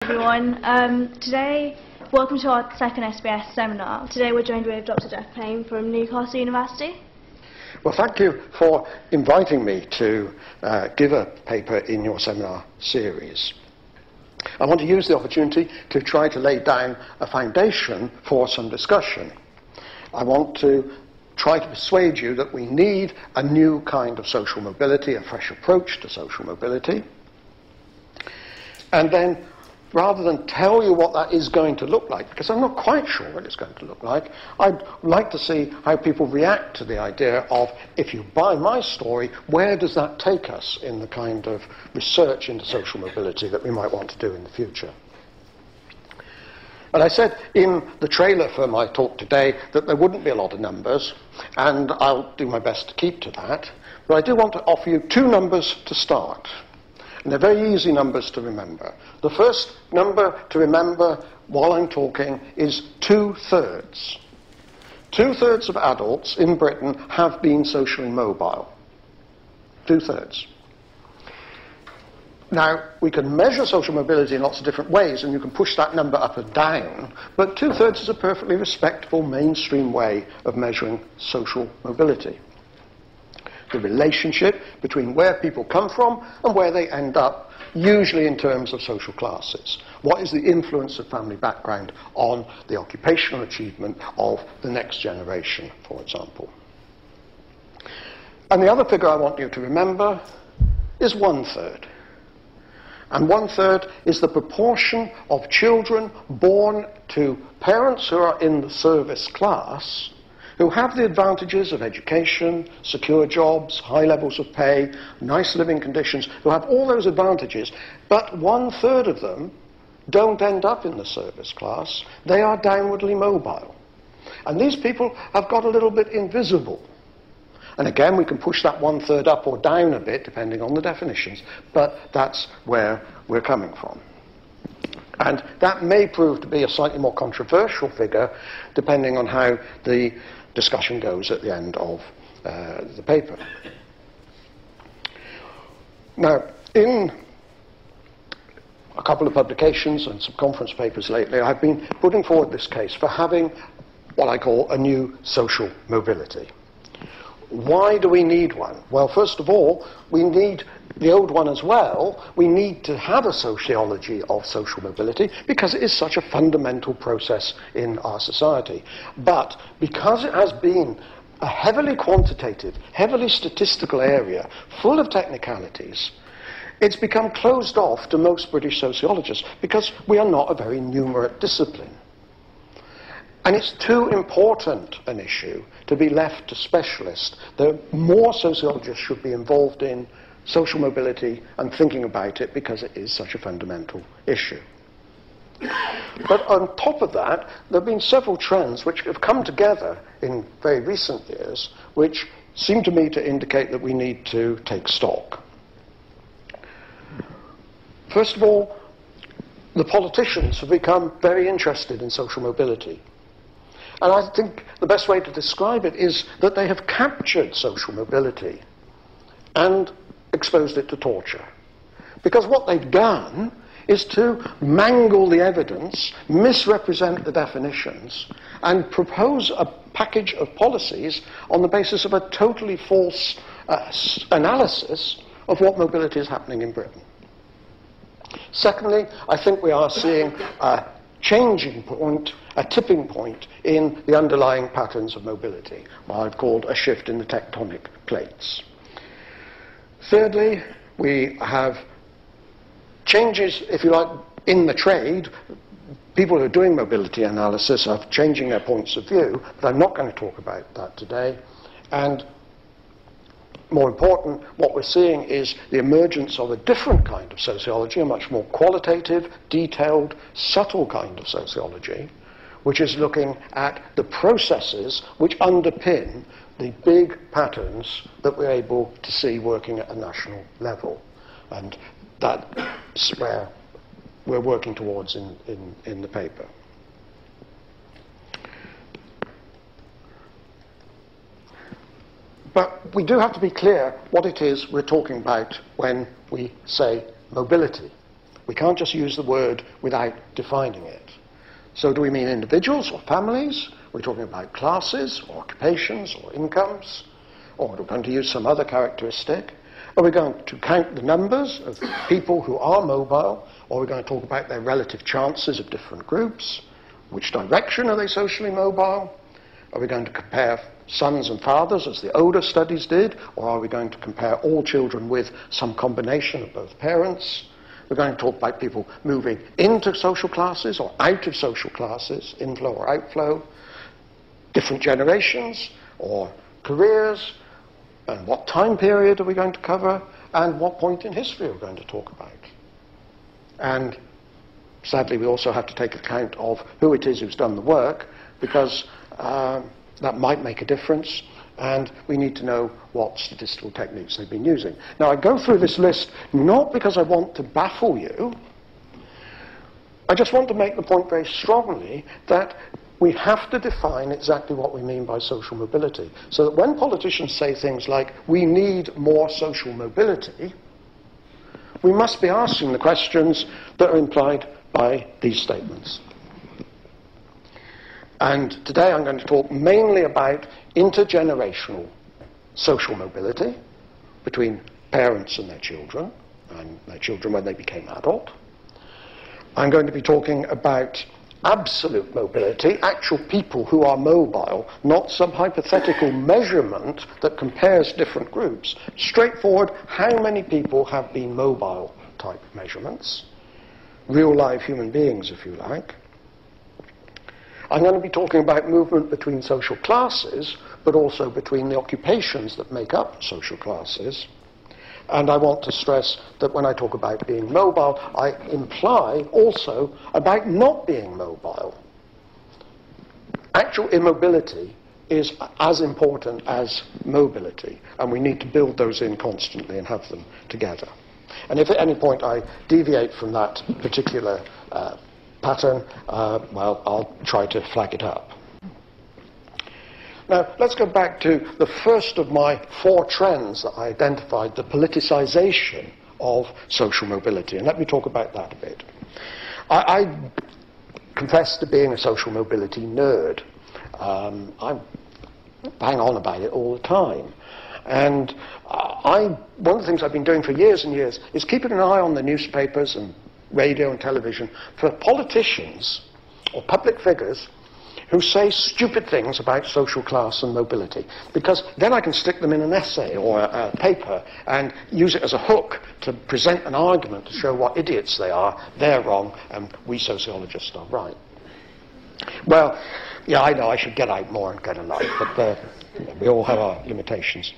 Everyone, welcome to our second SPS seminar. Today we're joined with Dr. Geoff Payne from Newcastle University. Well, thank you for inviting me to give a paper in your seminar series. I want to use the opportunity to try to lay down a foundation for some discussion. I want to try to persuade you that we need a new kind of social mobility, a fresh approach to social mobility. And then, rather than tell you what that is going to look like, because I'm not quite sure what it's going to look like, I'd like to see how people react to the idea of, if you buy my story, where does that take us in the kind of research into social mobility that we might want to do in the future. And I said in the trailer for my talk today that there wouldn't be a lot of numbers, and I'll do my best to keep to that, but I do want to offer you two numbers to start. And they're very easy numbers to remember. The first number to remember while I'm talking is 2/3. 2/3 of adults in Britain have been socially mobile. 2/3. Now, we can measure social mobility in lots of different ways, and you can push that number up and down, but 2/3 is a perfectly respectable mainstream way of measuring social mobility. The relationship between where people come from and where they end up, usually in terms of social classes. What is the influence of family background on the occupational achievement of the next generation, for example? And the other figure I want you to remember is 1/3. And 1/3 is the proportion of children born to parents who are in the service class, who have the advantages of education, secure jobs, high levels of pay, nice living conditions, who have all those advantages, but 1/3 of them don't end up in the service class. They are downwardly mobile. And these people have got a little bit invisible. And again, we can push that 1/3 up or down a bit, depending on the definitions, but that's where we're coming from. And that may prove to be a slightly more controversial figure, depending on how the discussion goes at the end of the paper. Now, in a couple of publications and some conference papers lately, I've been putting forward this case for having what I call a new social mobility. Why do we need one? Well, first of all, we need the old one as well. We need to have a sociology of social mobility because it is such a fundamental process in our society. But because it has been a heavily quantitative, heavily statistical area, full of technicalities, it's become closed off to most British sociologists because we are not a very numerate discipline. And it's too important an issue to be left to specialists. More sociologists should be involved in social mobility and thinking about it because it is such a fundamental issue. But on top of that, there have been several trends which have come together in very recent years which seem to me to indicate that we need to take stock. First of all, the politicians have become very interested in social mobility. And I think the best way to describe it is that they have captured social mobility and exposed it to torture. Because what they've done is to mangle the evidence, misrepresent the definitions, and propose a package of policies on the basis of a totally false analysis of what mobility is happening in Britain. Secondly, I think we are seeing a changing point, a tipping point in the underlying patterns of mobility, what I've called a shift in the tectonic plates. Thirdly, we have changes, if you like, in the trade. People who are doing mobility analysis are changing their points of view, but I'm not going to talk about that today. And more important, what we're seeing is the emergence of a different kind of sociology, a much more qualitative, detailed, subtle kind of sociology, which is looking at the processes which underpin the big patterns that we're able to see working at a national level. And that's where we're working towards in the paper. But we do have to be clear what it is we're talking about when we say mobility. We can't just use the word without defining it. So do we mean individuals or families? We're talking about classes or occupations or incomes? Or are we going to use some other characteristic? Are we going to count the numbers of people who are mobile? Or are we going to talk about their relative chances of different groups? Which direction are they socially mobile? Are we going to compare sons and fathers, as the older studies did? Or are we going to compare all children with some combination of both parents? We're going to talk about people moving into social classes or out of social classes, inflow or outflow, different generations or careers, and what time period are we going to cover, and what point in history are we going to talk about. And sadly, we also have to take account of who it is who's done the work, because that might make a difference, and we need to know what statistical techniques they've been using. Now, I go through this list not because I want to baffle you. I just want to make the point very strongly that we have to define exactly what we mean by social mobility, so that when politicians say things like, we need more social mobility, we must be asking the questions that are implied by these statements. And today I'm going to talk mainly about intergenerational social mobility between parents and their children when they became adult. I'm going to be talking about absolute mobility, actual people who are mobile, not some hypothetical measurement that compares different groups. Straightforward, how many people have been mobile type measurements. Real live human beings, if you like. I'm going to be talking about movement between social classes, but also between the occupations that make up social classes. And I want to stress that when I talk about being mobile, I imply also about not being mobile. Actual immobility is as important as mobility, and we need to build those in constantly and have them together. And if at any point I deviate from that particular pattern, well, I'll try to flag it up. Now, let's go back to the first of my 4 trends that I identified, the politicization of social mobility. And let me talk about that a bit. I confess to being a social mobility nerd. I bang on about it all the time. And one of the things I've been doing for years and years is keeping an eye on the newspapers and radio and television for politicians or public figures who say stupid things about social class and mobility, because then I can stick them in an essay or a paper and use it as a hook to present an argument to show what idiots they are, they're wrong, and we sociologists are right. Well, yeah, I know I should get out more and get a life, but we all have our limitations.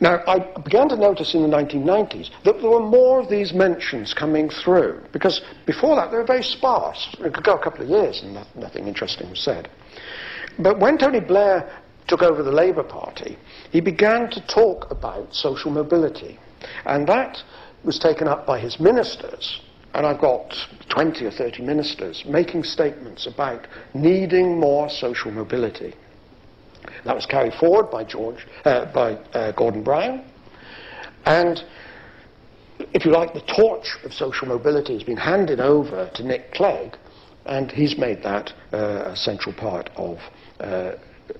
Now, I began to notice in the 1990s that there were more of these mentions coming through, because before that they were very sparse. It could go a couple of years and nothing interesting was said. But when Tony Blair took over the Labour Party, he began to talk about social mobility, and that was taken up by his ministers. And I've got 20 or 30 ministers making statements about needing more social mobility. That was carried forward by Gordon Brown. And if you like, the torch of social mobility has been handed over to Nick Clegg, and he's made that a central part of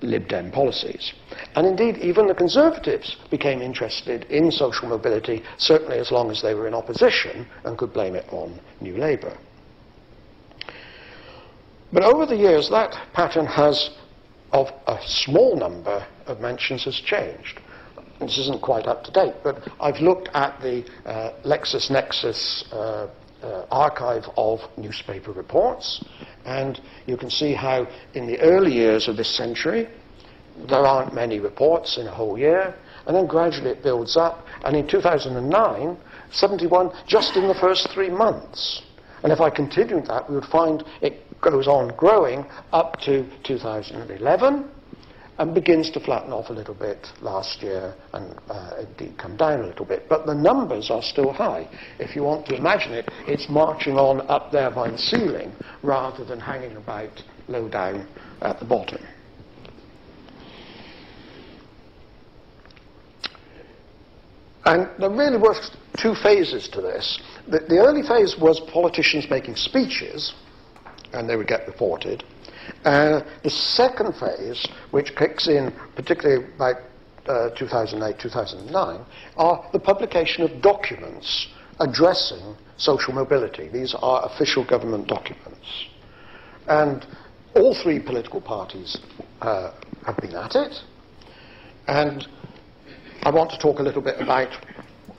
Lib Dem policies. And indeed, even the Conservatives became interested in social mobility, certainly as long as they were in opposition and could blame it on New Labour. But over the years, that pattern of a small number of mentions has changed. This isn't quite up to date, but I've looked at the LexisNexis archive of newspaper reports, and you can see how in the early years of this century there aren't many reports in a whole year, and then gradually it builds up, and in 2009, 71 just in the first 3 months. And if I continued that, we would find it goes on growing up to 2011 and begins to flatten off a little bit last year and indeed come down a little bit. But the numbers are still high. If you want to imagine it, it's marching on up there by the ceiling rather than hanging about low down at the bottom. And there really were two phases to this. The early phase was politicians making speeches, and they would get reported. The second phase, which kicks in particularly about 2008, 2009, are the publication of documents addressing social mobility. These are official government documents. And all three political parties have been at it. And I want to talk a little bit about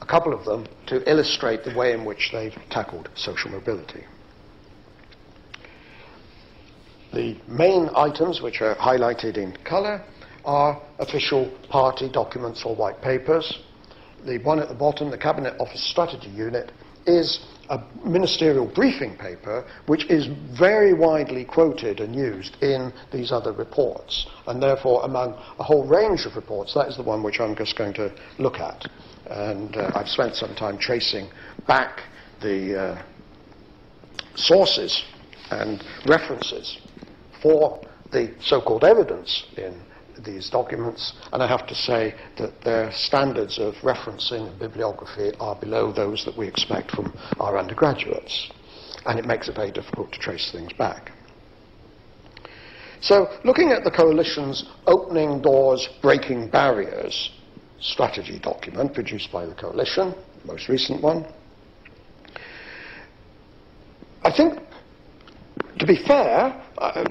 a couple of them to illustrate the way in which they've tackled social mobility. The main items, which are highlighted in colour, are official party documents or white papers. The one at the bottom, the Cabinet Office Strategy Unit, is a ministerial briefing paper which is very widely quoted and used in these other reports. And therefore, among a whole range of reports, that is the one which I'm just going to look at. And I've spent some time tracing back the sources and references for the so-called evidence in these documents, and I have to say that their standards of referencing and bibliography are below those that we expect from our undergraduates, and it makes it very difficult to trace things back. So, looking at the Coalition's Opening Doors, Breaking Barriers strategy document produced by the Coalition, the most recent one, I think, to be fair,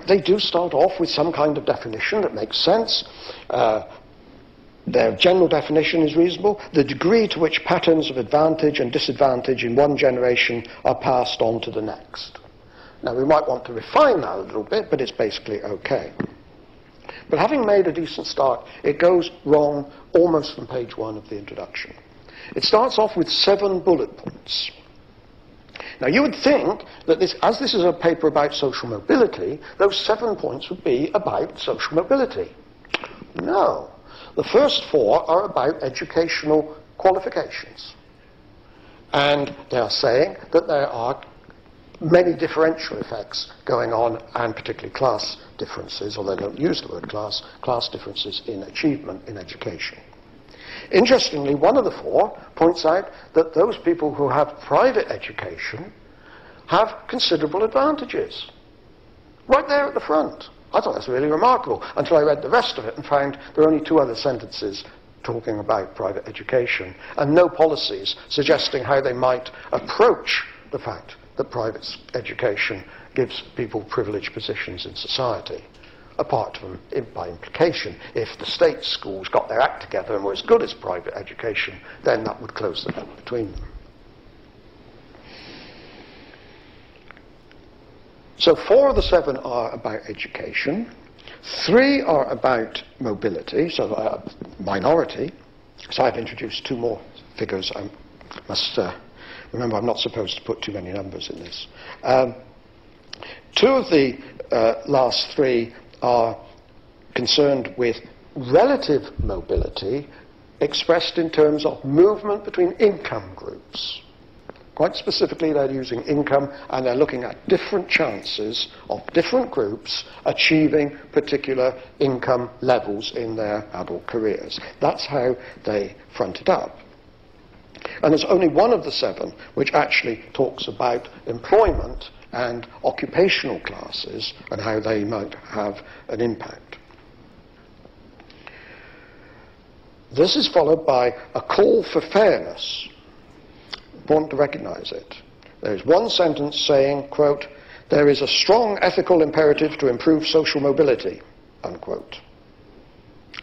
they do start off with some kind of definition that makes sense. Their general definition is reasonable. The degree to which patterns of advantage and disadvantage in one generation are passed on to the next. Now, we might want to refine that a little bit, but it's basically okay. But having made a decent start, it goes wrong almost from page 1 of the introduction. It starts off with 7 bullet points. Now, you would think that as this is a paper about social mobility, those 7 points would be about social mobility. No. The first 4 are about educational qualifications. And they are saying that there are many differential effects going on, and particularly class differences, although they don't use the word class differences in achievement in education. Interestingly, one of the 4 points out that those people who have private education have considerable advantages. Right there at the front. I thought that's really remarkable, until I read the rest of it and found there are only 2 other sentences talking about private education, and no policies suggesting how they might approach the fact that private education gives people privileged positions in society. Apart from, by implication, if the state schools got their act together and were as good as private education, then that would close the gap between them. So 4 of the 7 are about education, 3 are about mobility, so minority. So I've introduced 2 more figures. I must remember I'm not supposed to put too many numbers in this. 2 of the last 3 are concerned with relative mobility expressed in terms of movement between income groups. Quite specifically, they're using income, and they're looking at different chances of different groups achieving particular income levels in their adult careers. That's how they front it up. And there's only one of the 7 which actually talks about employment and occupational classes and how they might have an impact. This is followed by a call for fairness. Important to recognize it. There is one sentence saying, quote, "There is a strong ethical imperative to improve social mobility," unquote.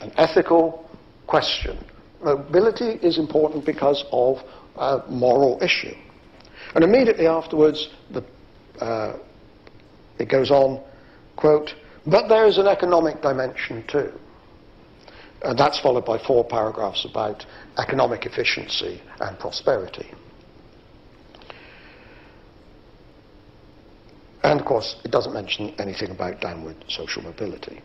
An ethical question. Mobility is important because of a moral issue. And immediately afterwards, it goes on, quote, "But there is an economic dimension too." And that's followed by 4 paragraphs about economic efficiency and prosperity. And of course, it doesn't mention anything about downward social mobility.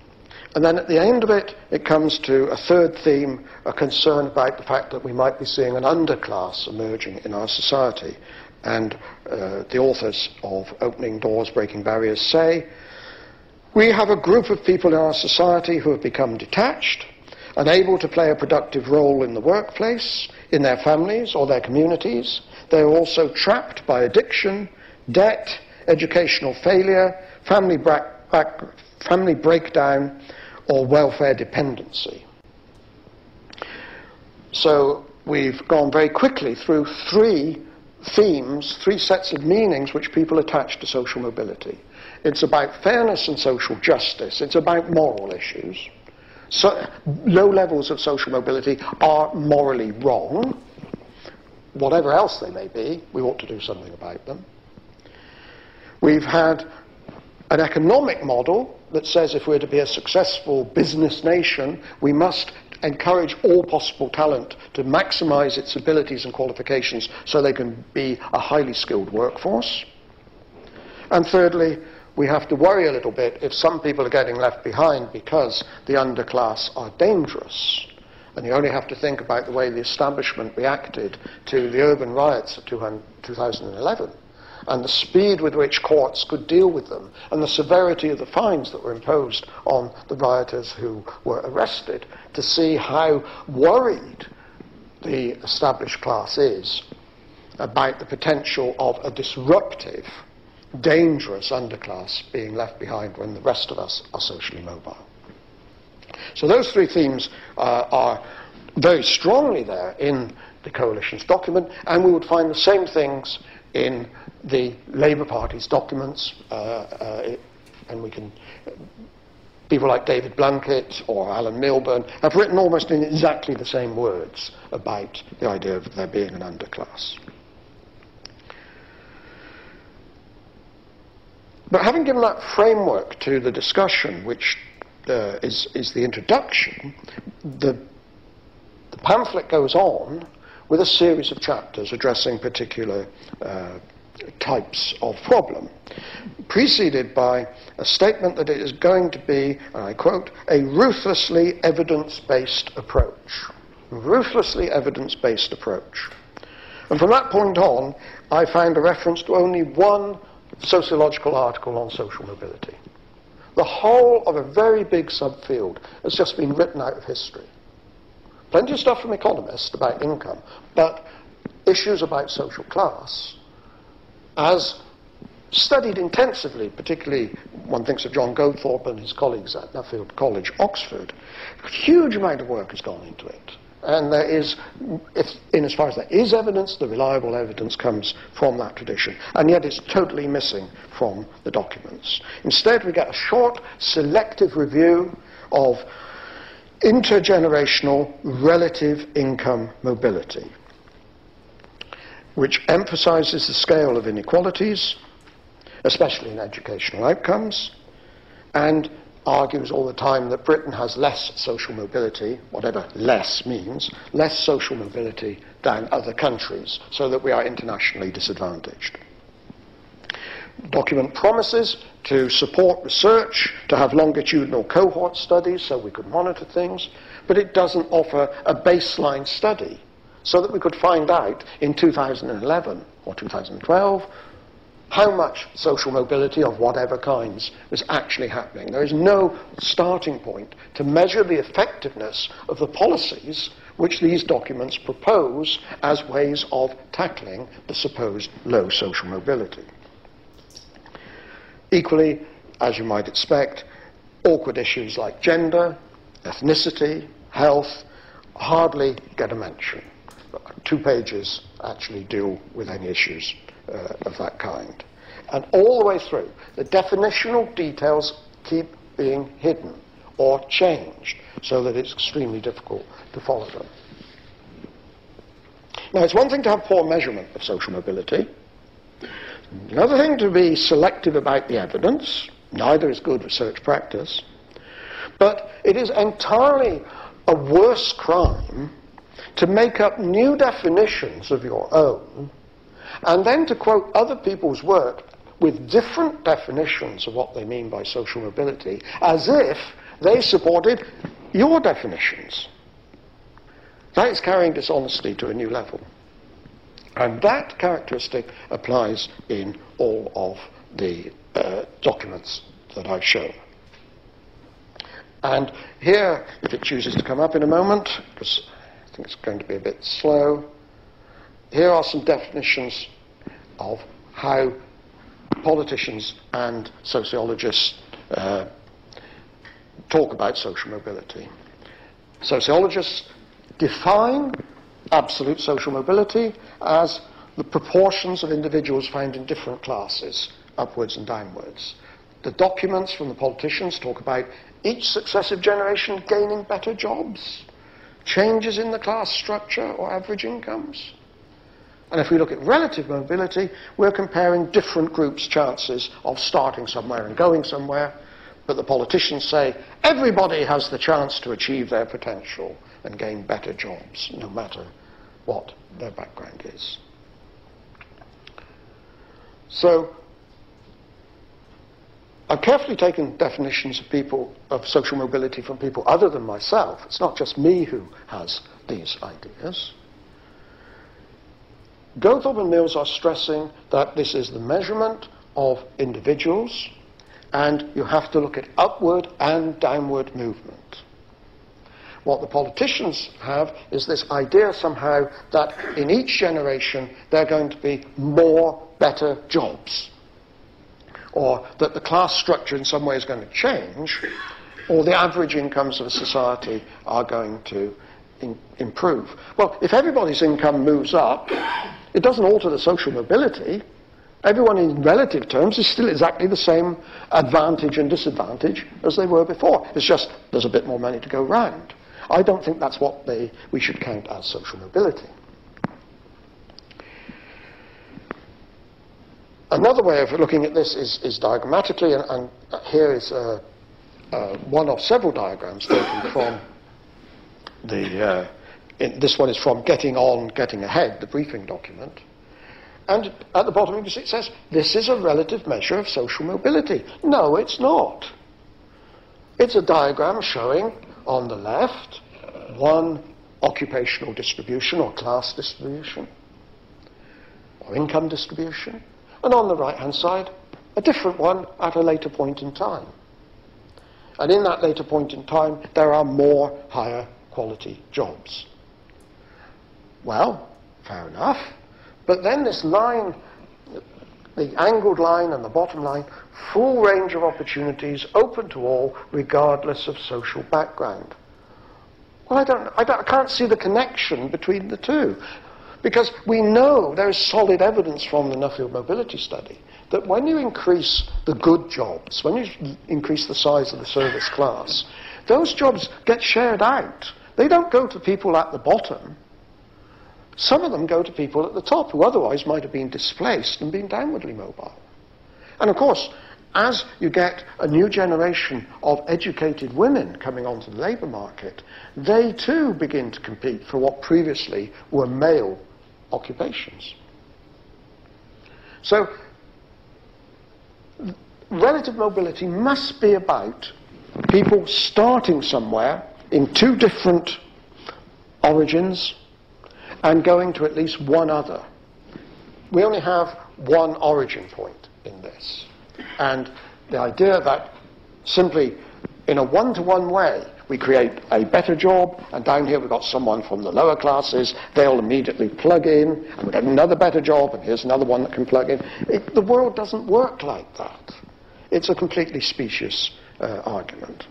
And then at the end of it, it comes to a 3rd theme, a concern about the fact that we might be seeing an underclass emerging in our society. And the authors of Opening Doors, Breaking Barriers say, "We have a group of people in our society who have become detached unable to play a productive role in the workplace, in their families or their communities. They're also trapped by addiction, debt, educational failure, family breakdown, or welfare dependency. So we've gone very quickly through three themes, three sets of meanings which people attach to social mobility. It's about fairness and social justice. It's about moral issues. So, low levels of social mobility are morally wrong. Whatever else they may be, we ought to do something about them. We've had an economic model that says if we're to be a successful business nation, we must encourage all possible talent to maximize its abilities and qualifications so they can be a highly skilled workforce. And thirdly, we have to worry a little bit if some people are getting left behind because the underclass are dangerous. And you only have to think about the way the establishment reacted to the urban riots of 2011 and the speed with which courts could deal with them and the severity of the fines that were imposed on the rioters who were arrested to see how worried the established class is about the potential of a disruptive, dangerous underclass being left behind when the rest of us are socially mobile. So those three themes are very strongly there in the coalition's document, and we would find the same things in the Labour Party's documents, and we can, people like David Blunkett or Alan Milburn have written almost in exactly the same words about the idea of there being an underclass. But having given that framework to the discussion, which is the introduction, the pamphlet goes on with a series of chapters addressing particular types of problem, preceded by a statement that it is going to be, and I quote, a ruthlessly evidence-based approach. Ruthlessly evidence-based approach. And from that point on, I found a reference to only one sociological article on social mobility. The whole of a very big subfield has just been written out of history. Plenty of stuff from economists about income, but issues about social class, as studied intensively, particularly one thinks of John Goldthorpe and his colleagues at Nuffield College, Oxford, a huge amount of work has gone into it. And there is, in as far as there is evidence, the reliable evidence comes from that tradition. And yet it's totally missing from the documents. Instead, we get a short, selective review of intergenerational relative income mobility, which emphasizes the scale of inequalities, especially in educational outcomes, and argues all the time that Britain has less social mobility, whatever less means, less social mobility than other countries, so that we are internationally disadvantaged. The document promises to support research, to have longitudinal cohort studies so we could monitor things, but it doesn't offer a baseline study so that we could find out in 2011 or 2012 how much social mobility of whatever kinds was actually happening. There is no starting point to measure the effectiveness of the policies which these documents propose as ways of tackling the supposed low social mobility. Equally, as you might expect, awkward issues like gender, ethnicity, health hardly get a mention. 2 pages actually deal with any issues of that kind. And all the way through, the definitional details keep being hidden or changed so that it's extremely difficult to follow them. Now, it's one thing to have poor measurement of social mobility. Another thing to be selective about the evidence. Neither is good research practice. But it is entirely a worse crime to make up new definitions of your own and then to quote other people's work with different definitions of what they mean by social mobility as if they supported your definitions. That is carrying dishonesty to a new level. And that characteristic applies in all of the documents that I've shown. And here, if it chooses to come up in a moment, because I think it's going to be a bit slow, here are some definitions of how politicians and sociologists talk about social mobility. Sociologists define absolute social mobility as the proportions of individuals found in different classes, upwards and downwards. The documents from the politicians talk about each successive generation gaining better jobs, changes in the class structure or average incomes. And if we look at relative mobility, we're comparing different groups' chances of starting somewhere and going somewhere. But the politicians say everybody has the chance to achieve their potential and gain better jobs, no matter what their background is. So I've carefully taken definitions of social mobility from people other than myself. It's not just me who has these ideas. Geoff and Mills are stressing that this is the measurement of individuals, and you have to look at upward and downward movement. What the politicians have is this idea somehow that in each generation there are going to be more better jobs, or that the class structure in some way is going to change, or the average incomes of a society are going to improve. Well, if everybody's income moves up, it doesn't alter the social mobility. Everyone in relative terms is still exactly the same advantage and disadvantage as they were before. It's just there's a bit more money to go round. I don't think that's what we should count as social mobility. Another way of looking at this is diagrammatically, and here is one of several diagrams taken from this one is from Getting On, Getting Ahead, the briefing document. And at the bottom it says, this is a relative measure of social mobility. No, it's not. It's a diagram showing, on the left, one occupational distribution or class distribution or income distribution, and on the right-hand side, a different one at a later point in time. And in that later point in time, there are more higher quality jobs. Well, fair enough. But then this line, the angled line and the bottom line, full range of opportunities open to all, regardless of social background. Well, I can't see the connection between the two. Because we know there is solid evidence from the Nuffield Mobility Study that when you increase the good jobs, when you increase the size of the service class, those jobs get shared out. They don't go to people at the bottom. Some of them go to people at the top who otherwise might have been displaced and been downwardly mobile. And of course, as you get a new generation of educated women coming onto the labour market, they too begin to compete for what previously were male occupations. So, relative mobility must be about people starting somewhere in two different origins and going to at least one other. We only have one origin point in this. And the idea that simply in a one-to-one way we create a better job, and down here we've got someone from the lower classes, they'll immediately plug in, and we get another better job, and here's another one that can plug in. The world doesn't work like that. It's a completely specious argument.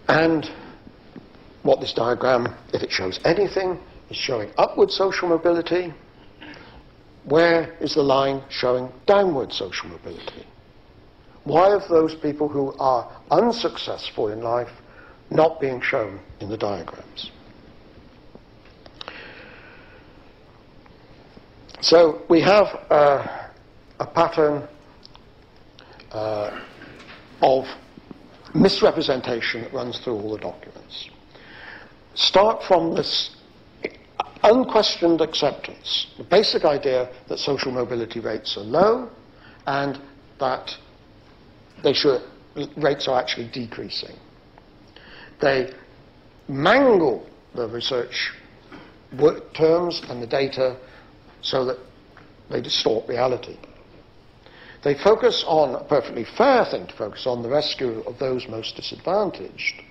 And what this diagram, if it shows anything, is showing upward social mobility. Where is the line showing downward social mobility? Why are those people who are unsuccessful in life not being shown in the diagrams? So we have a pattern of misrepresentation that runs through all the documents. Start from this unquestioned acceptance, the basic idea that social mobility rates are low and that rates are actually decreasing. They mangle the research terms and the data so that they distort reality. They focus on, a perfectly fair thing to focus on, the rescue of those most disadvantaged.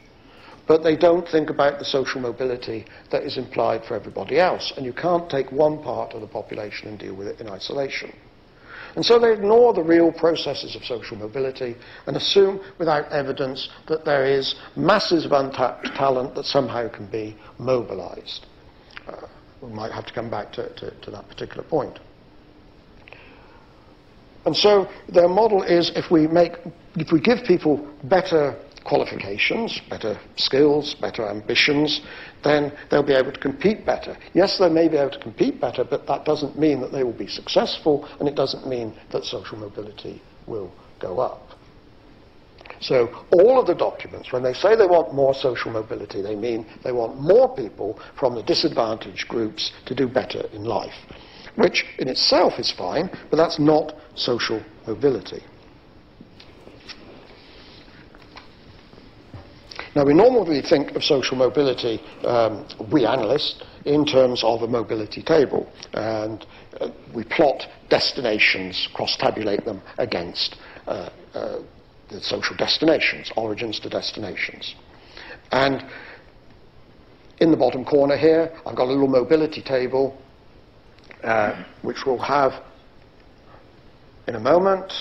But they don't think about the social mobility that is implied for everybody else. And you can't take one part of the population and deal with it in isolation. And so they ignore the real processes of social mobility and assume without evidence that there is masses of untapped talent that somehow can be mobilized. We might have to come back to that particular point. And so their model is if we give people better qualifications, better skills, better ambitions, then they'll be able to compete better. Yes, they may be able to compete better, but that doesn't mean that they will be successful, and it doesn't mean that social mobility will go up. So all of the documents, when they say they want more social mobility, they mean they want more people from the disadvantaged groups to do better in life, which in itself is fine, but that's not social mobility. Now, we normally think of social mobility, we analysts, in terms of a mobility table. And we plot destinations, cross-tabulate them against the social destinations, origins to destinations. And in the bottom corner here, I've got a little mobility table, which we'll have in a moment.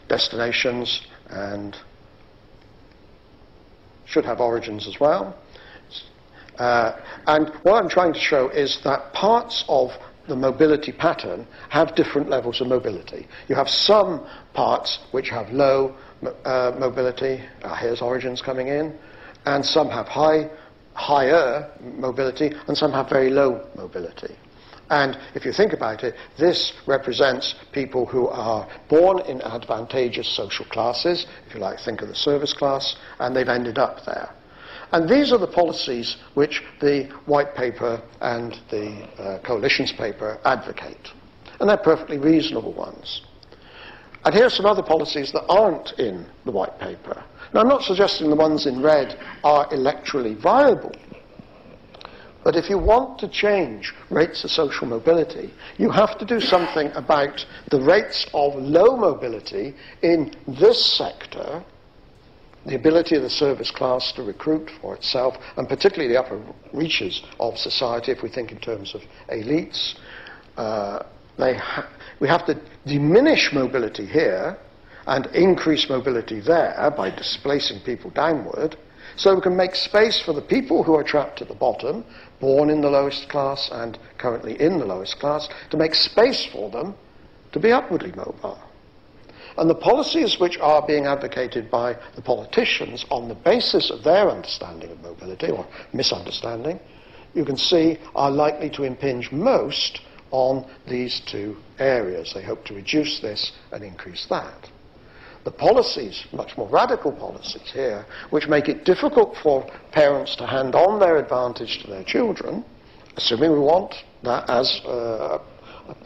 Destinations and should have origins as well. And what I'm trying to show is that parts of the mobility pattern have different levels of mobility. You have some parts which have low mobility, here's origins coming in, and some have higher mobility, and some have very low mobility. And if you think about it, this represents people who are born in advantageous social classes, if you like, think of the service class, and they've ended up there. And these are the policies which the White Paper and the Coalition's paper advocate. And they're perfectly reasonable ones. And here are some other policies that aren't in the White Paper. Now, I'm not suggesting the ones in red are electorally viable. But if you want to change rates of social mobility, you have to do something about the rates of low mobility in this sector, the ability of the service class to recruit for itself, and particularly the upper reaches of society, if we think in terms of elites. We have to diminish mobility here and increase mobility there by displacing people downward, so we can make space for the people who are trapped at the bottom, born in the lowest class and currently in the lowest class, to make space for them to be upwardly mobile. And the policies which are being advocated by the politicians on the basis of their understanding of mobility, or misunderstanding, you can see are likely to impinge most on these two areas. They hope to reduce this and increase that. The policies, much more radical policies here, which make it difficult for parents to hand on their advantage to their children, assuming we want that as a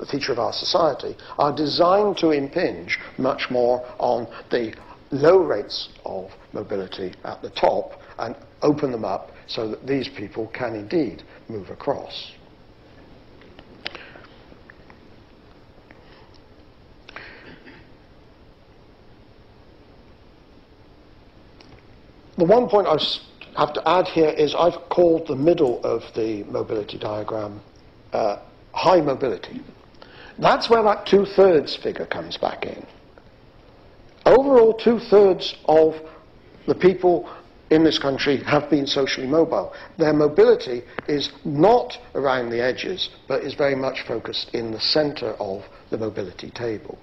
feature of our society, are designed to impinge much more on the low rates of mobility at the top and open them up so that these people can indeed move across. The one point I have to add here is I've called the middle of the mobility diagram high mobility. That's where that 2/3 figure comes back in. Overall, 2/3 of the people in this country have been socially mobile. Their mobility is not around the edges, but is very much focused in the center of the mobility table.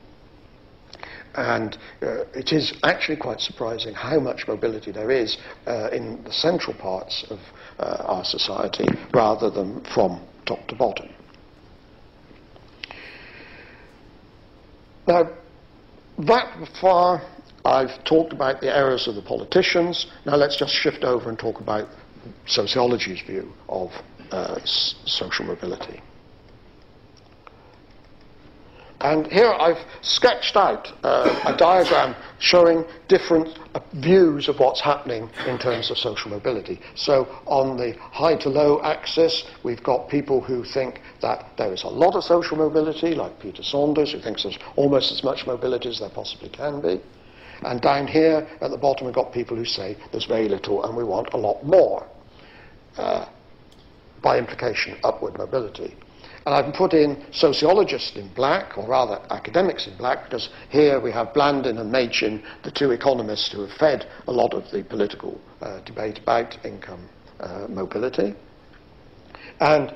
And it is actually quite surprising how much mobility there is in the central parts of our society rather than from top to bottom. Now, that far I've talked about the errors of the politicians. Now let's just shift over and talk about sociology's view of social mobility. And here I've sketched out a diagram showing different views of what's happening in terms of social mobility. So on the high to low axis, we've got people who think that there is a lot of social mobility, like Peter Saunders, who thinks there's almost as much mobility as there possibly can be. And down here at the bottom, we've got people who say there's very little and we want a lot more. By implication, upward mobility. And I've put in sociologists in black, or rather academics in black, because here we have Blandin and Machin, the two economists who have fed a lot of the political debate about income mobility. And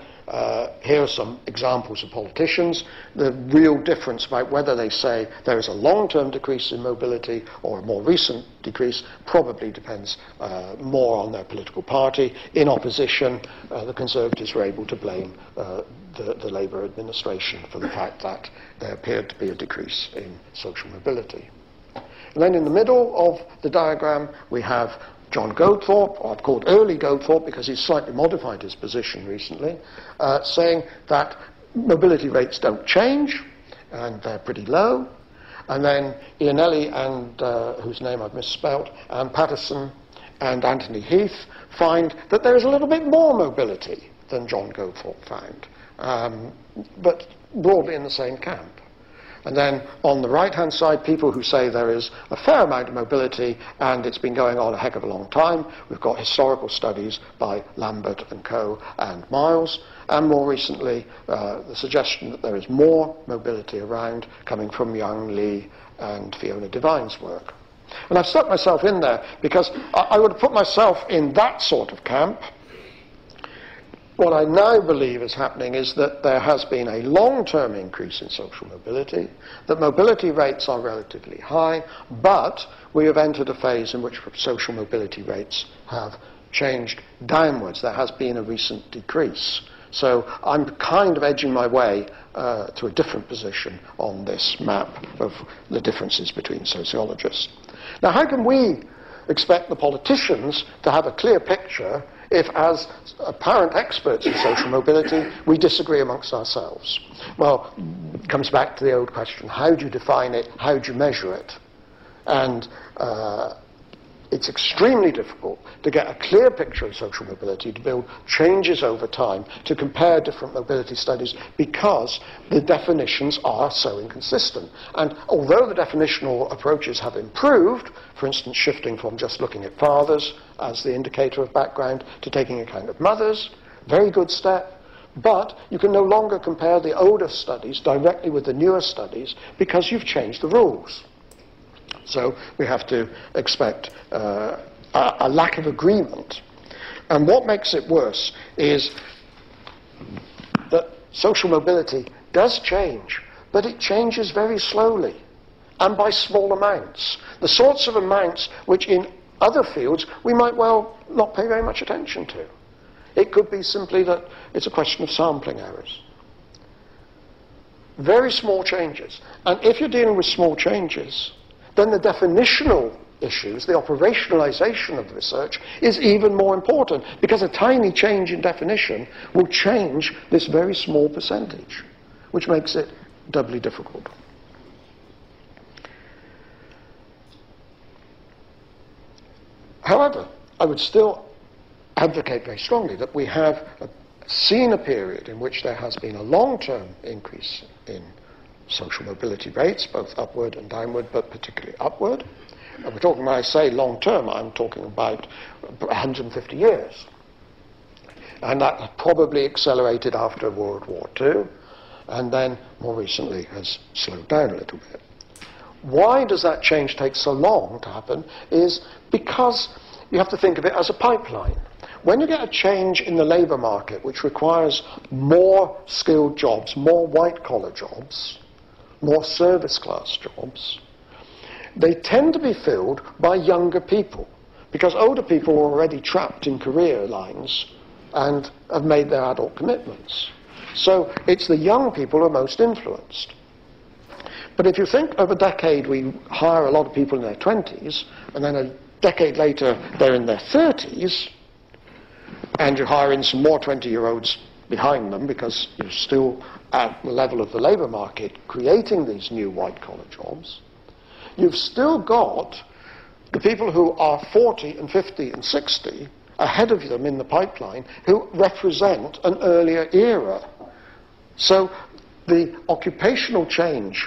here are some examples of politicians. The real difference about whether they say there is a long-term decrease in mobility or a more recent decrease probably depends more on their political party. In opposition, the Conservatives were able to blame the Labour administration for the fact that there appeared to be a decrease in social mobility. And then in the middle of the diagram, we have John Goldthorpe, or I've called early Goldthorpe because he's slightly modified his position recently, saying that mobility rates don't change and they're pretty low. And then Ianelli and, whose name I've misspelt, and Patterson and Anthony Heath find that there is a little bit more mobility than John Goldthorpe found, but broadly in the same camp. And then on the right-hand side, people who say there is a fair amount of mobility and it's been going on a heck of a long time. We've got historical studies by Lambert and Co. and Miles, and more recently the suggestion that there is more mobility around coming from Young, Lee and Fiona Devine's work. And I've stuck myself in there because I would have put myself in that sort of camp. What I now believe is happening is that there has been a long-term increase in social mobility, that mobility rates are relatively high, but we have entered a phase in which social mobility rates have changed downwards. There has been a recent decrease. So I'm kind of edging my way to a different position on this map of the differences between sociologists. Now, how can we expect the politicians to have a clear picture if, as apparent experts in social mobility, we disagree amongst ourselves? Well, it comes back to the old question, how do you define it, how do you measure it? And it's extremely difficult to get a clear picture of social mobility, to build changes over time, to compare different mobility studies, because the definitions are so inconsistent. And although the definitional approaches have improved, for instance, shifting from just looking at fathers as the indicator of background to taking account of mothers, very good step, but you can no longer compare the older studies directly with the newer studies because you've changed the rules. So we have to expect a lack of agreement. And what makes it worse is that social mobility does change, but it changes very slowly and by small amounts. The sorts of amounts which in other fields we might well not pay very much attention to. It could be simply that it's a question of sampling errors. Very small changes. And if you're dealing with small changes, then the definitional issues, the operationalization of the research, is even more important, because a tiny change in definition will change this very small percentage, which makes it doubly difficult. However, I would still advocate very strongly that we have seen a period in which there has been a long-term increase in social mobility rates, both upward and downward, but particularly upward. And we're talking, when I say long-term, I'm talking about 150 years. And that probably accelerated after World War II, and then more recently has slowed down a little bit. Why does that change take so long to happen is because you have to think of it as a pipeline. When you get a change in the labour market which requires more skilled jobs, more white-collar jobs, more service-class jobs, they tend to be filled by younger people, because older people are already trapped in career lines and have made their adult commitments. So it's the young people who are most influenced. But if you think of a decade, we hire a lot of people in their 20s, and then a decade later they're in their 30s, and you hire in some more 20-year-olds behind them because you're still at the level of the labour market creating these new white-collar jobs. You've still got the people who are 40 and 50 and 60 ahead of them in the pipeline who represent an earlier era. So the occupational change,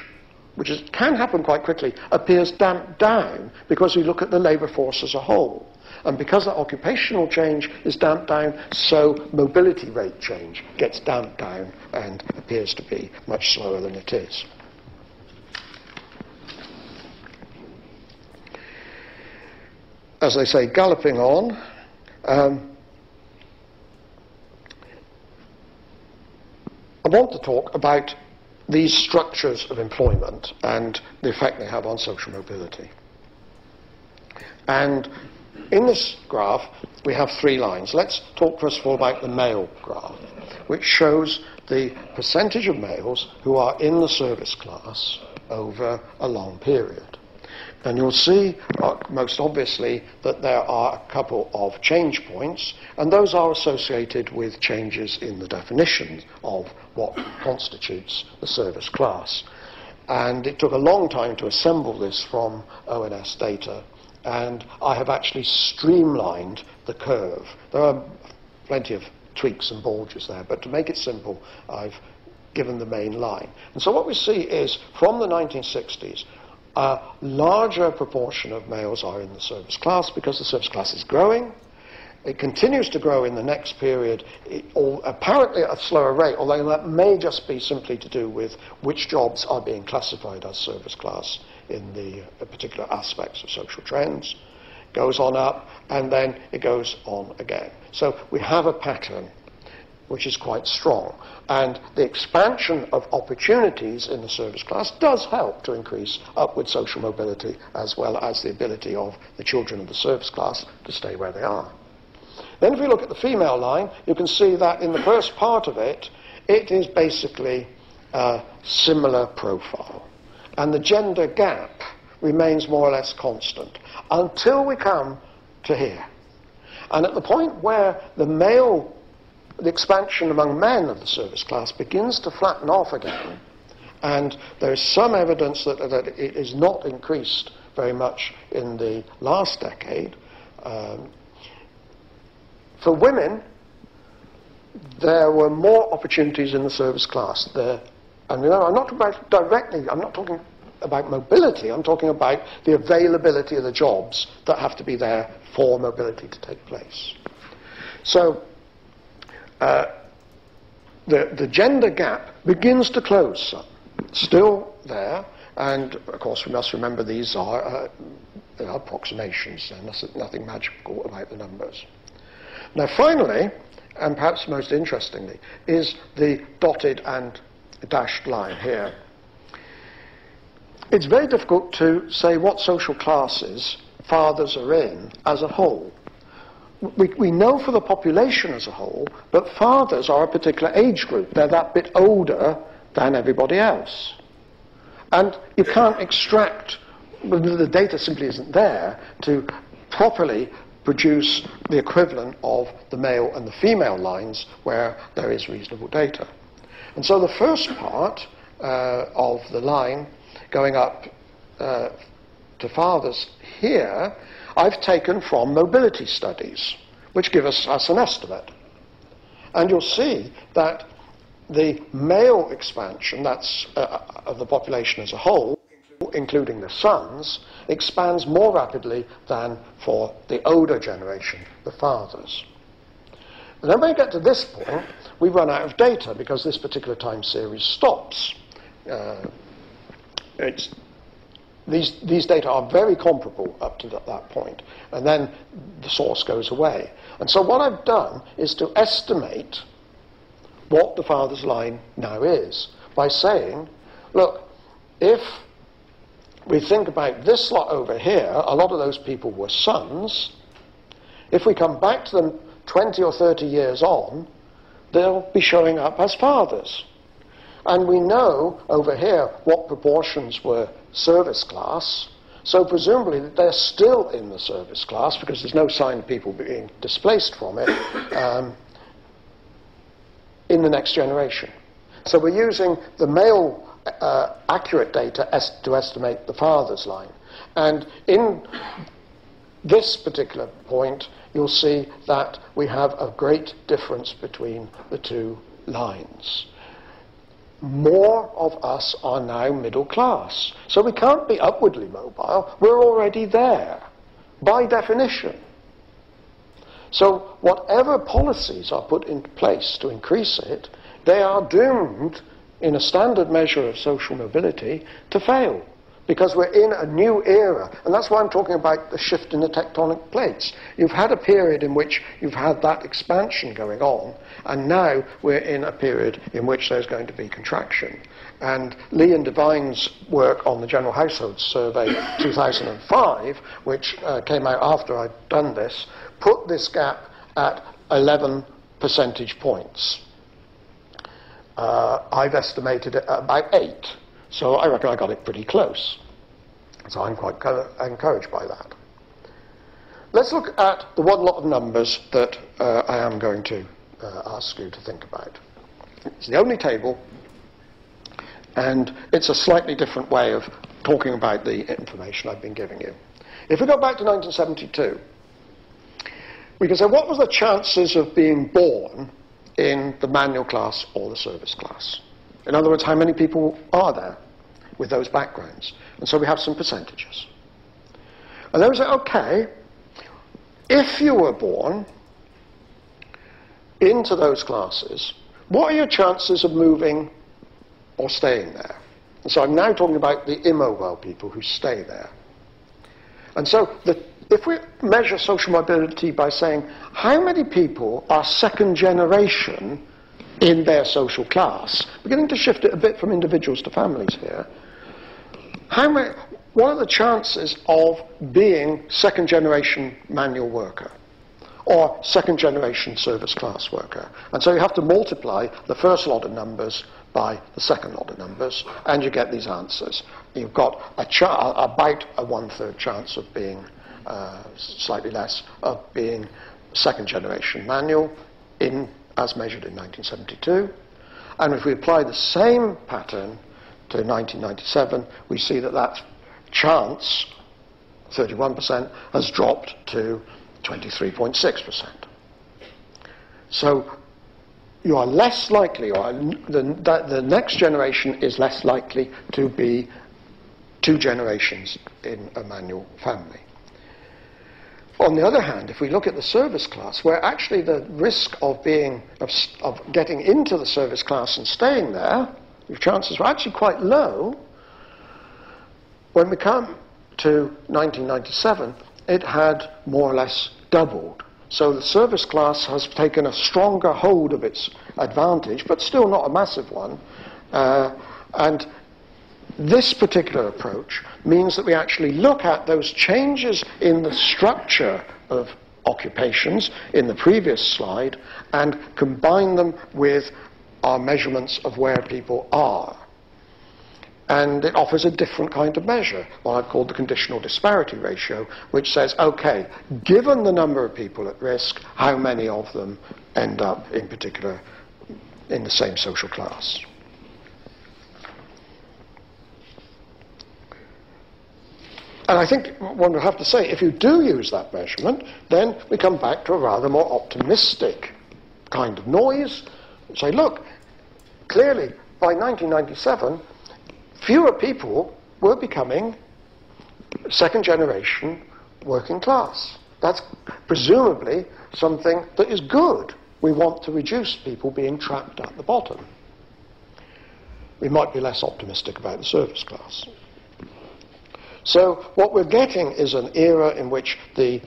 which can happen quite quickly, appears damped down because we look at the labour force as a whole. And because that occupational change is damped down, so mobility rate change gets damped down and appears to be much slower than it is. As they say, galloping on, I want to talk about these structures of employment and the effect they have on social mobility. And in this graph, we have 3 lines. Let's talk first of all about the male graph, which shows the percentage of males who are in the service class over a long period. And you'll see, most obviously, that there are a couple of change points, and those are associated with changes in the definition of what constitutes the service class. And it took a long time to assemble this from ONS data, and I have actually streamlined the curve. There are plenty of tweaks and bulges there, but to make it simple, I've given the main line. And so what we see is, from the 1960s, a larger proportion of males are in the service class because the service class is growing. It continues to grow in the next period, apparently at a slower rate, although that may just be simply to do with which jobs are being classified as service class in the particular aspects of social trends. It goes on up, and then it goes on again. So we have a pattern which is quite strong. And the expansion of opportunities in the service class does help to increase upward social mobility, as well as the ability of the children of the service class to stay where they are. Then if we look at the female line, you can see that in the first part of it, it is basically a similar profile. And the gender gap remains more or less constant until we come to here. And at the point where the expansion among men of the service class begins to flatten off again, and there is some evidence that it is not increased very much in the last decade. For women, there were more opportunities in the service class. And remember, I'm not talking about mobility, I'm talking about the availability of the jobs that have to be there for mobility to take place. So, the gender gap begins to close some. Still there, and of course we must remember these are approximations, and nothing magical about the numbers. Now finally, and perhaps most interestingly, is the dotted and dashed line here. It's very difficult to say what social classes fathers are in as a whole. We know for the population as a whole that fathers are a particular age group. They're that bit older than everybody else. And you can't extract, the data simply isn't there to properly produce the equivalent of the male and the female lines where there is reasonable data. And so the first part of the line going up to fathers here, I've taken from mobility studies, which give us an estimate. And you'll see that the male expansion, that's of the population as a whole, including the sons, expands more rapidly than for the older generation, the fathers. And then when we get to this point, we run out of data because this particular time series stops. These data are very comparable up to that point, and then the source goes away. And so what I've done is to estimate what the father's line now is by saying, look, if we think about this lot over here, a lot of those people were sons. If we come back to them 20 or 30 years on, they'll be showing up as fathers. And we know over here what proportions were service class, so presumably they're still in the service class because there's no sign of people being displaced from it. in the next generation. So we're using the male accurate data to estimate the father's line. And in this particular point, you'll see that we have a great difference between the two lines. More of us are now middle class. So we can't be upwardly mobile. We're already there, by definition. So whatever policies are put in place to increase it, they are doomed, in a standard measure of social mobility, to fail. Because we're in a new era. And that's why I'm talking about the shift in the tectonic plates. You've had a period in which you've had that expansion going on, and now we're in a period in which there's going to be contraction. And Lee and Devine's work on the General Household Survey 2005, which came out after I'd done this, put this gap at 11 percentage points. I've estimated it at about 8. So I reckon I got it pretty close. So I'm quite encouraged by that. Let's look at the one lot of numbers that I am going to ask you to think about. It's the only table, and it's a slightly different way of talking about the information I've been giving you. If we go back to 1972, we can say, what was the chances of being born in the manual class or the service class? In other words, how many people are there with those backgrounds? And so we have some percentages. And then we say, okay, if you were born into those classes, what are your chances of moving or staying there? And so I'm now talking about the immobile people who stay there. And so if we measure social mobility by saying, how many people are second generation in their social class, beginning to shift it a bit from individuals to families here, what are the chances of being second generation manual worker or second generation service class worker? And so you have to multiply the first lot of numbers by the second lot of numbers, and you get these answers. You've got about a 1/3 chance of being, slightly less, of being second generation manual as measured in 1972. And if we apply the same pattern to 1997, we see that that chance, 31%, has dropped to 23.6%. So you are less likely, or the next generation is less likely to be 2 generations in a manual family. On the other hand, if we look at the service class, where actually the risk of getting into the service class and staying there, the chances were actually quite low. When we come to 1997, it had more or less doubled. So the service class has taken a stronger hold of its advantage, but still not a massive one. And this particular approach means that we actually look at those changes in the structure of occupations in the previous slide and combine them with our measurements of where people are. And it offers a different kind of measure, what I've called the conditional disparity ratio, which says, okay, given the number of people at risk, how many of them end up in particular in the same social class? And I think one would have to say, if you do use that measurement, then we come back to a rather more optimistic kind of noise. Say, look, clearly by 1997, fewer people were becoming second generation working class. That's presumably something that is good. We want to reduce people being trapped at the bottom. We might be less optimistic about the service class. So what we're getting is an era in which the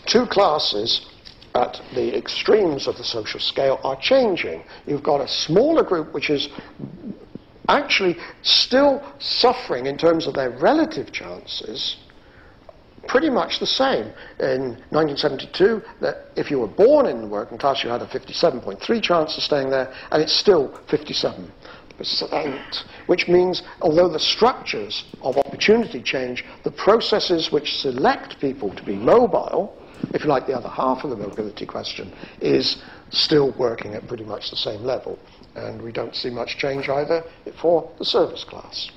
two classes at the extremes of the social scale are changing. You've got a smaller group which is actually still suffering in terms of their relative chances, pretty much the same. In 1972, that if you were born in the working class, you had a 57.3 chance of staying there, and it's still 57%, which means, although the structures of opportunity change, the processes which select people to be mobile if you like, the other half of the mobility question, is still working at pretty much the same level. And we don't see much change either for the service class.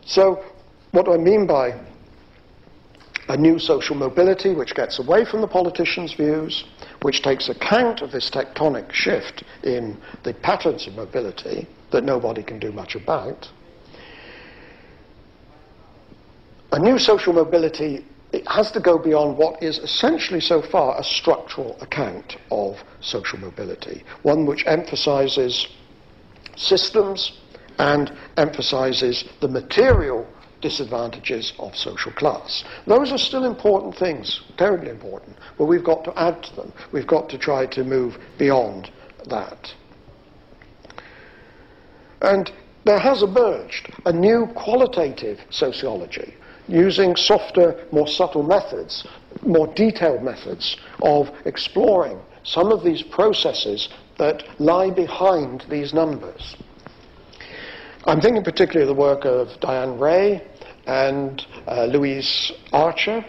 So what do I mean by a new social mobility which gets away from the politicians' views, which takes account of this tectonic shift in the patterns of mobility that nobody can do much about? A new social mobility, it has to go beyond what is essentially so far a structural account of social mobility, one which emphasizes systems and emphasizes the material disadvantages of social class. Those are still important things, terribly important, but we've got to add to them. We've got to try to move beyond that. And there has emerged a new qualitative sociology, using softer, more subtle methods, more detailed methods of exploring some of these processes that lie behind these numbers. I'm thinking particularly of the work of Diane Ray and Louise Archer,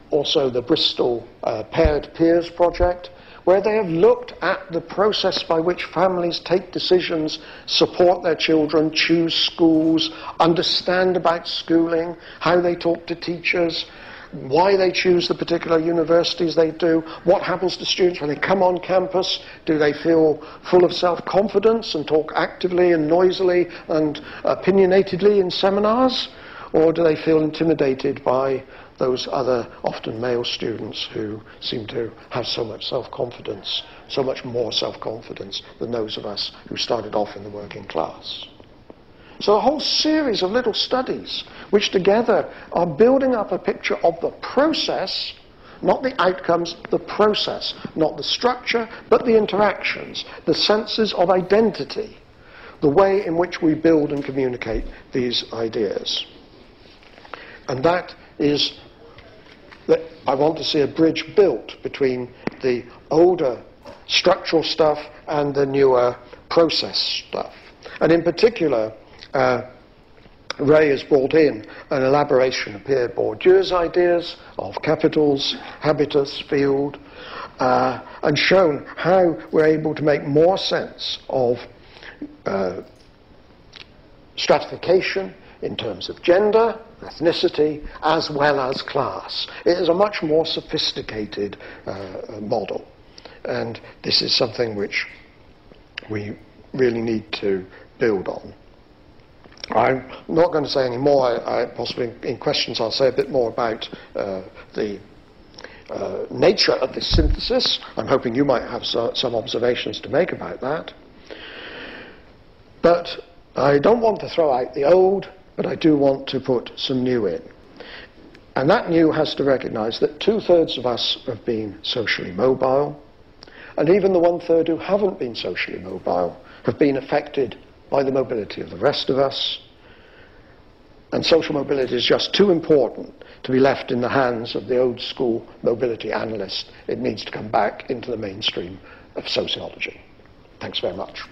also the Bristol Paired Peers Project, where they have looked at the process by which families take decisions, support their children, choose schools, understand about schooling, how they talk to teachers, why they choose the particular universities they do, what happens to students when they come on campus. Do they feel full of self-confidence and talk actively and noisily and opinionatedly in seminars? Or do they feel intimidated by those other, often male students who seem to have so much self-confidence, so much more self-confidence than those of us who started off in the working class? So a whole series of little studies which together are building up a picture of the process, not the outcomes, the process, not the structure, but the interactions, the senses of identity, the way in which we build and communicate these ideas. And that is that I want to see a bridge built between the older structural stuff and the newer process stuff. And in particular, Ray has brought in an elaboration of Pierre Bourdieu's ideas of capitals, habitus, field, and shown how we're able to make more sense of stratification in terms of gender, ethnicity, as well as class. It is a much more sophisticated model, and this is something which we really need to build on. I'm not going to say any more. Possibly in questions I'll say a bit more about the nature of this synthesis. I'm hoping you might have some observations to make about that. But I don't want to throw out the old, but I do want to put some new in. And that new has to recognise that 2/3 of us have been socially mobile, and even the 1/3 who haven't been socially mobile have been affected by the mobility of the rest of us. And social mobility is just too important to be left in the hands of the old school mobility analyst. It needs to come back into the mainstream of sociology. Thanks very much.